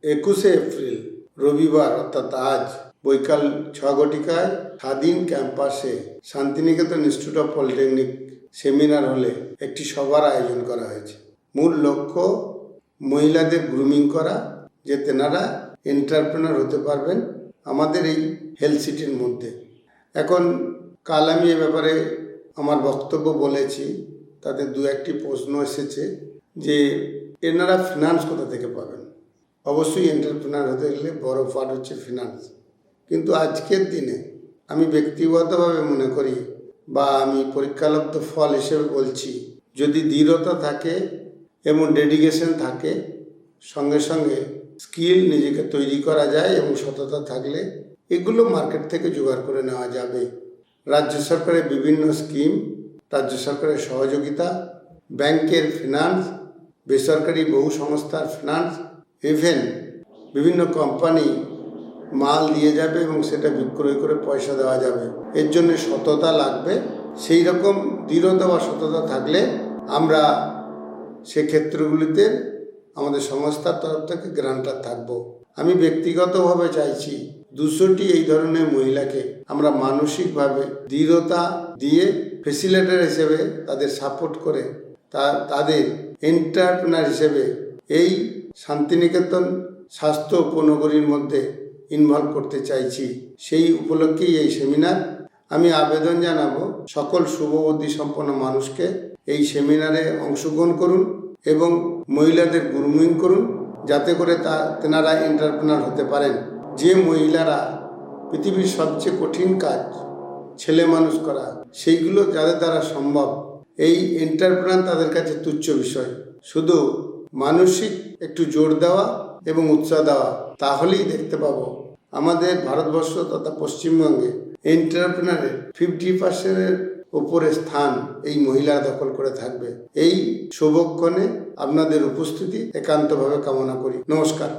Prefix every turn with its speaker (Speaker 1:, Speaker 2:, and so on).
Speaker 1: 21 April রবিবার অর্থাৎ আজ বৈকাল 6 ঘটিকায় স্বাধীন ক্যাম্পাসে Santiniketan institute of polytechnic seminar হলে একটি সভার আয়োজন করা হয়েছে। মূল লক্ষ্য মহিলাদের গ্রুমিং করা, যে তেনারা এন্টারপ্রেনার হতে পারবেন আমাদের এই হেলথ সিটির মধ্যে। এখন কাল আমি এ ব্যাপারে আমার বক্তব্য বলেছি, তাতে দু একটি প্রশ্ন এসেছে যে এনারা ফিনান্স কোথা থেকে পাবেন। অবশ্যই এন্টারপ্রেনার হতে গেলে বড় পার্ট হচ্ছে ফিনান্স, কিন্তু আজকের দিনে আমি ব্যক্তিগতভাবে মনে করি বা আমি পরীক্ষালব্ধ ফল হিসেবে বলছি, যদি দৃঢ়তা থাকে এবং ডেডিকেশন থাকে, সঙ্গে সঙ্গে স্কিল নিজেকে তৈরি করা যায় এবং সততা থাকলে এগুলো মার্কেট থেকে জোগাড় করে নেওয়া যাবে। রাজ্য সরকারের বিভিন্ন স্কিম, রাজ্য সরকারের সহযোগিতা, ব্যাংকের ফিনান্স, বেসরকারি বহু সংস্থার ফিনান্স, ইভেন বিভিন্ন কোম্পানি মাল দিয়ে যাবে এবং সেটা বিক্রয় করে পয়সা দেওয়া যাবে। এর জন্য সততা লাগবে। সেই রকম দৃঢ়তা বা সততা থাকলে আমরা সেক্ষেত্রগুলিতে আমাদের সংস্থার তরফ থেকে গ্রান্টার থাকবো। আমি ব্যক্তিগতভাবে চাইছি 200টি এই ধরনের মহিলাকে আমরা মানসিকভাবে দৃঢ়তা দিয়ে ফেসিলিটেটর হিসেবে তাদের সাপোর্ট করে তাদের এন্টারপ্রেনার হিসেবে এই শান্তিনিকেতন স্বাস্থ্য উপনগরীর মধ্যে ইনভলভ করতে চাইছি। সেই উপলক্ষেই এই সেমিনার। আমি আবেদন জানাবো সকল শুভবুদ্ধি সম্পন্ন মানুষকে এই সেমিনারে অংশগ্রহণ করুন এবং মহিলাদের গ্রুমিং করুন, যাতে করে তেনারা এন্টারপ্রেনার হতে পারেন। যে মহিলারা পৃথিবীর সবচেয়ে কঠিন কাজ ছেলে মানুষ করা, সেইগুলো যাদের দ্বারা সম্ভব, এই এন্টারপ্রেনার তাদের কাছে তুচ্ছ বিষয়। শুধু মানসিক একটু জোর দেওয়া এবং উৎসাহ দেওয়া, তাহলেই দেখতে পাবো আমাদের ভারতবর্ষ তথা পশ্চিমবঙ্গে এন্টারপ্রেনারের 50% উপরে স্থান এই মহিলারা দখল করে থাকবে। এই শুভক্ষণে আপনাদের উপস্থিতি একান্তভাবে কামনা করি। নমস্কার।